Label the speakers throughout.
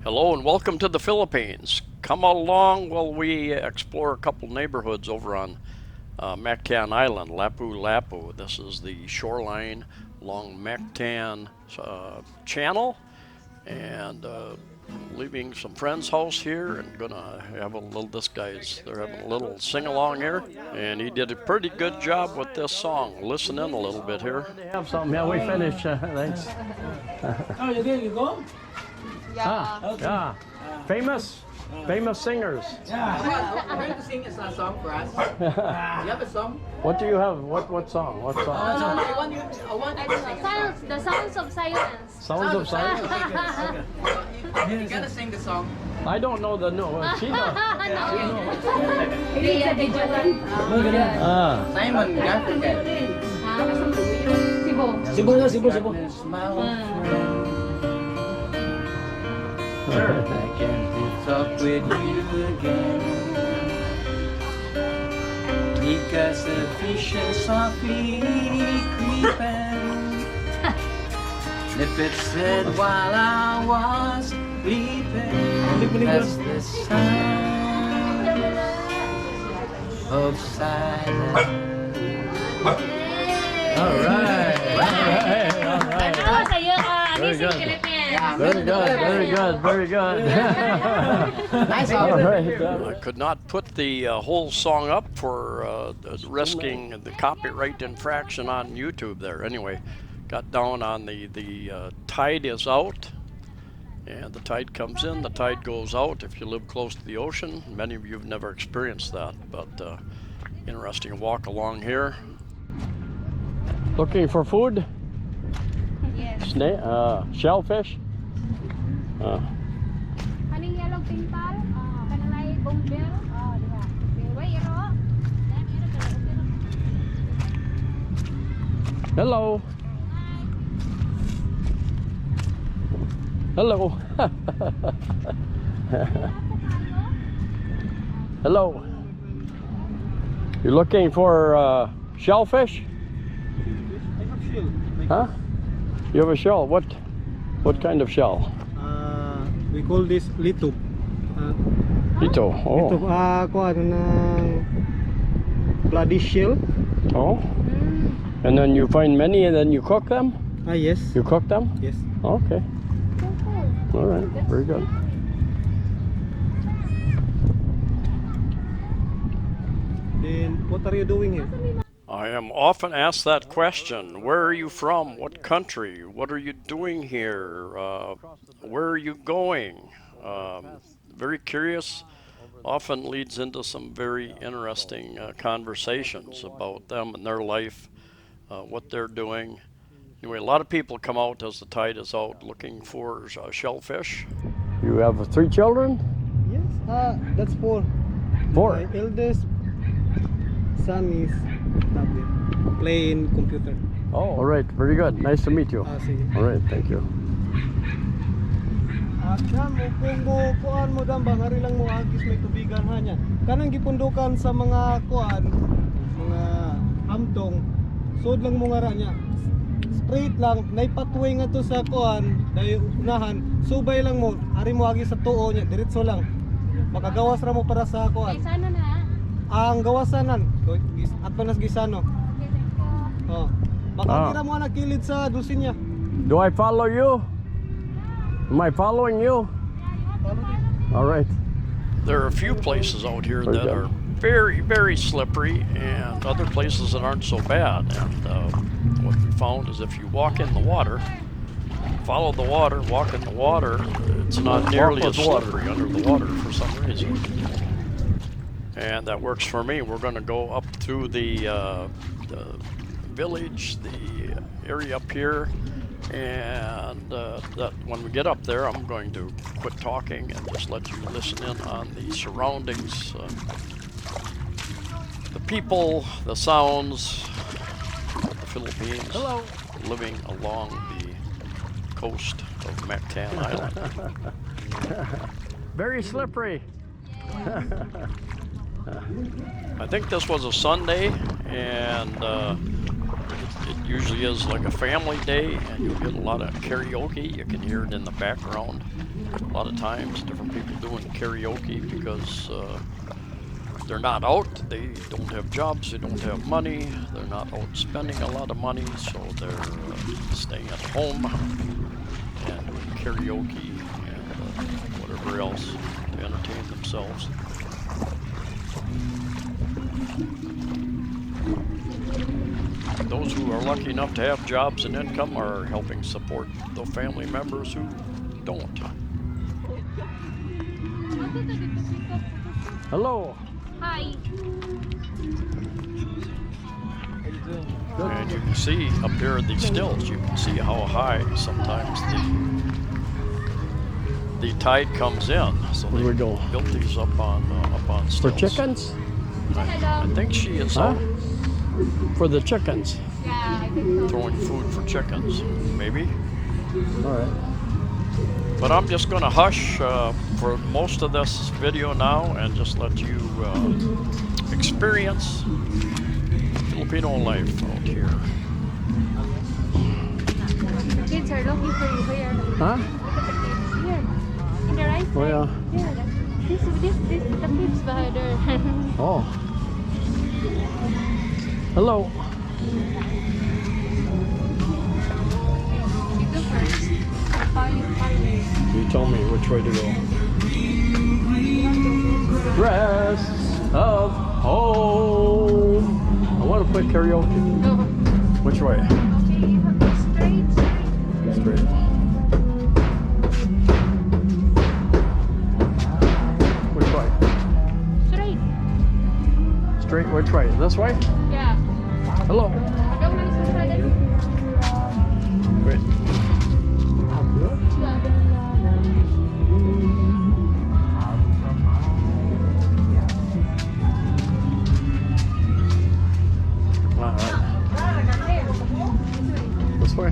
Speaker 1: Hello and welcome to the Philippines. Come along while we explore a couple neighborhoods over on Mactan Island, Lapu Lapu. This is the shoreline along Mactan Channel, and leaving some friend's house here and gonna have a little, they're having a little sing-along here, and he did a pretty good job with this song. Listen in a little bit here. They have something, yeah, we finished, thanks.
Speaker 2: Oh, you did, you go?
Speaker 1: Yeah. Okay. Yeah. Famous singers.
Speaker 2: Yeah. I'm going to sing a song for us. You have a song?
Speaker 1: What do you have? What song? What song?
Speaker 2: I want you to sing.
Speaker 3: The sounds of silence.
Speaker 1: Sounds of Silence?
Speaker 2: Okay. You gotta sing the song.
Speaker 1: I don't know the note. She knows.
Speaker 2: Simon Garfunkel. Cebu. I can't talk with you again because the fish is softly creeping. If it said while I was sleeping, that's the sound of silence.
Speaker 1: All right. Very good.
Speaker 2: Nice.
Speaker 1: I could not put the whole song up for risking the copyright infraction on YouTube there. Anyway, got down on the tide is out, and the tide comes in, the tide goes out. If you live close to the ocean, many of you have never experienced that, but interesting walk along here. Looking for food?
Speaker 3: Yes.
Speaker 1: Shellfish?
Speaker 3: Kaning yellow pintal, kanalay bombil, diba? Wayro.
Speaker 1: Hello. Hello. Hello. You looking for shellfish?
Speaker 4: I have shell.
Speaker 1: Huh? You have a shell. What kind of shell?
Speaker 4: We call this lito.
Speaker 1: Ito. Oh.
Speaker 4: Ito kuan ng bloody shell.
Speaker 1: Oh. And then you find many and then you cook them?
Speaker 4: Yes.
Speaker 1: You cook them?
Speaker 4: Yes.
Speaker 1: Okay. All right. Very good.
Speaker 4: Then what are you doing here?
Speaker 1: I am often asked that question. Where are you from? What country? What are you doing here? Where are you going? Very curious. Often leads into some very interesting conversations about them and their life, what they're doing. Anyway, a lot of people come out as the tide is out looking for shellfish. You have 3 children?
Speaker 4: Yes. That's 4.
Speaker 1: 4?
Speaker 4: My eldest son is not there. Playing computer.
Speaker 1: Oh, all right. Very good. Nice to meet you.
Speaker 4: Sige.
Speaker 1: All right. Thank you.
Speaker 4: Kung kuan mo dam bangari lang mo agis may tubigan ha nya. Kanang gipundukan sa mga kuan, mga amtong sud lang mo ngara nya. Straight lang, nay pathway nga to sa kuan, day unahan, subay lang mo, ari mo agis sa tuo nya, diretso lang. Makagawas ra mo para sa kuan.
Speaker 3: Ay, sana na.
Speaker 4: Ang gawasanan, at panas gisano. Oh. Makakira mo na kilid sa dusin niya.
Speaker 1: Do I follow you? Am I following you? All right. There are a few places out here that are very, very slippery, and other places that aren't so bad. And what we found is if you walk in the water, follow the water, walk in the water, it's not nearly as slippery under the water for some reason. And that works for me. We're going to go up through the village, the area up here, and that when we get up there, I'm going to quit talking and just let you listen in on the surroundings, the people, the sounds of the Philippines. Hello. Living along the coast of Mactan Island. Very slippery. I think this was a Sunday, and It usually is like a family day, and you'll get a lot of karaoke. You can hear it in the background. A lot of times, different people doing karaoke because they're not out. They don't have jobs. They don't have money. They're not out spending a lot of money, so they're staying at home and doing karaoke and whatever else to entertain themselves. Those who are lucky enough to have jobs and income are helping support the family members who don't. Hello.
Speaker 3: Hi.
Speaker 1: And you can see up here at these stills, you can see how high sometimes the tide comes in. So
Speaker 5: Where do we go?
Speaker 1: built these up on
Speaker 5: For
Speaker 1: stills.
Speaker 5: chickens?
Speaker 1: I think she is
Speaker 5: Huh?
Speaker 1: out
Speaker 5: For the chickens.
Speaker 3: Yeah, I think so.
Speaker 1: throwing food for chickens, maybe.
Speaker 5: All right.
Speaker 1: But I'm just going to hush for most of this video now and just let you experience Filipino life out here.
Speaker 3: Kids are looking for you here.
Speaker 5: Huh?
Speaker 3: Look at the kids here. In the right side.
Speaker 5: Oh, yeah.
Speaker 3: Here. This the kids behind there.
Speaker 5: Oh. Hello.
Speaker 3: You go first. Follow.
Speaker 5: You tell me which way to go. Rest of home. I want to play karaoke.
Speaker 3: Go.
Speaker 5: Which way?
Speaker 3: Okay, you have to straight.
Speaker 5: Straight. Which way?
Speaker 3: Straight.
Speaker 5: Straight which way? This way?
Speaker 3: Yeah.
Speaker 5: Hello.
Speaker 3: Don't mind sa side.
Speaker 5: Wait. All right. This way.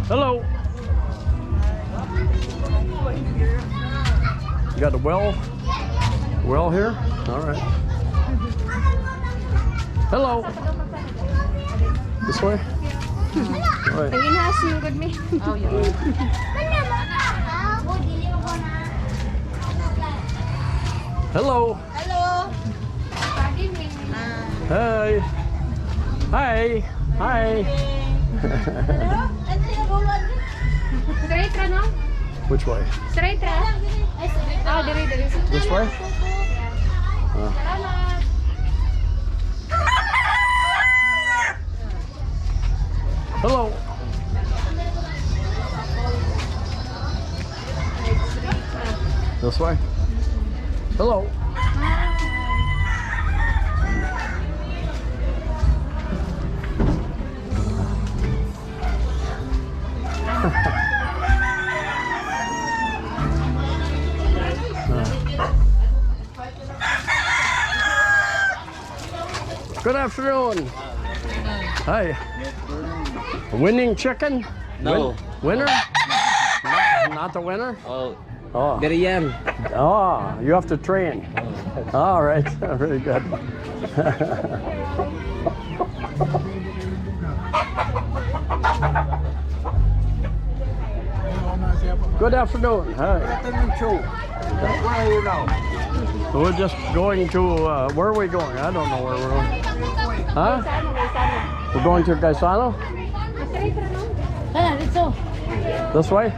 Speaker 5: Hello. You got a well here? All right. Hello. This way? All right.
Speaker 3: Hinahasin good me. Oh, yeah.
Speaker 5: Hello.
Speaker 3: Hello.
Speaker 5: Hey. Hi. Hi.
Speaker 3: Straight ra, no?
Speaker 5: Which way?
Speaker 3: Straight ra. Ah, diri.
Speaker 5: This way?
Speaker 3: Salamat.
Speaker 5: Hello. This way? Hello. Good afternoon. Hi. Winning chicken?
Speaker 6: No.
Speaker 5: Winner? Not the winner?
Speaker 6: Oh,
Speaker 5: Oh.
Speaker 6: very young.
Speaker 5: Oh, you have to train. All right, very good. Good afternoon. Hi. We're just going to, where are we going? I don't know where we're going. Huh? We're going to Gaisano? This way?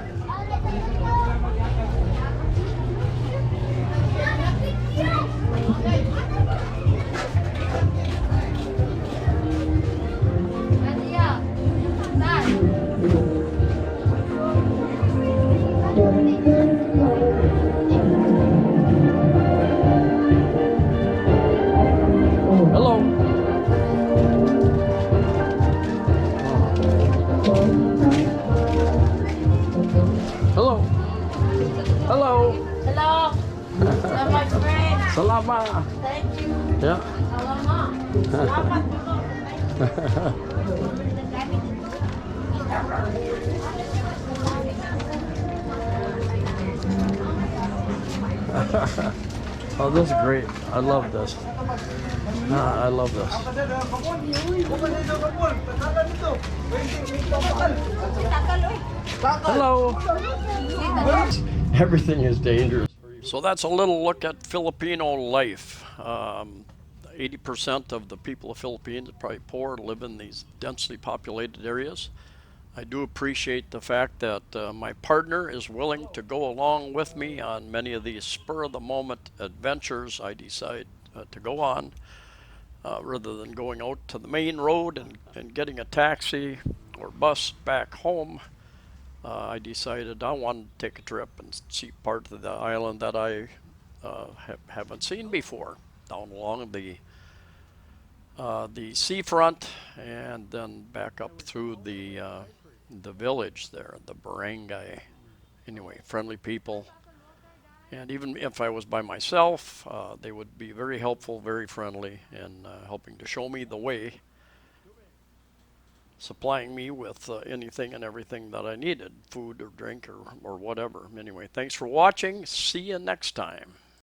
Speaker 5: Hello. Hello. Hello.
Speaker 3: Hello. Hello, my friend.
Speaker 5: Salamat.
Speaker 3: Thank you.
Speaker 5: Yeah.
Speaker 3: Salamat.
Speaker 5: Oh, this is great. I love this. I love this. Hello. Everything is dangerous.
Speaker 1: So that's a little look at Filipino life. 80% of the people of Philippines are probably poor, live in these densely populated areas. I do appreciate the fact that my partner is willing to go along with me on many of these spur-of-the-moment adventures I decide to go on, rather than going out to the main road and getting a taxi or bus back home. I decided I wanted to take a trip and see part of the island that I haven't seen before, down along the seafront, and then back up through the village there, the barangay. Anyway, friendly people, and even if I was by myself, they would be very helpful, very friendly, in helping to show me the way, supplying me with anything and everything that I needed, food or drink or whatever. Anyway, thanks for watching. See you next time.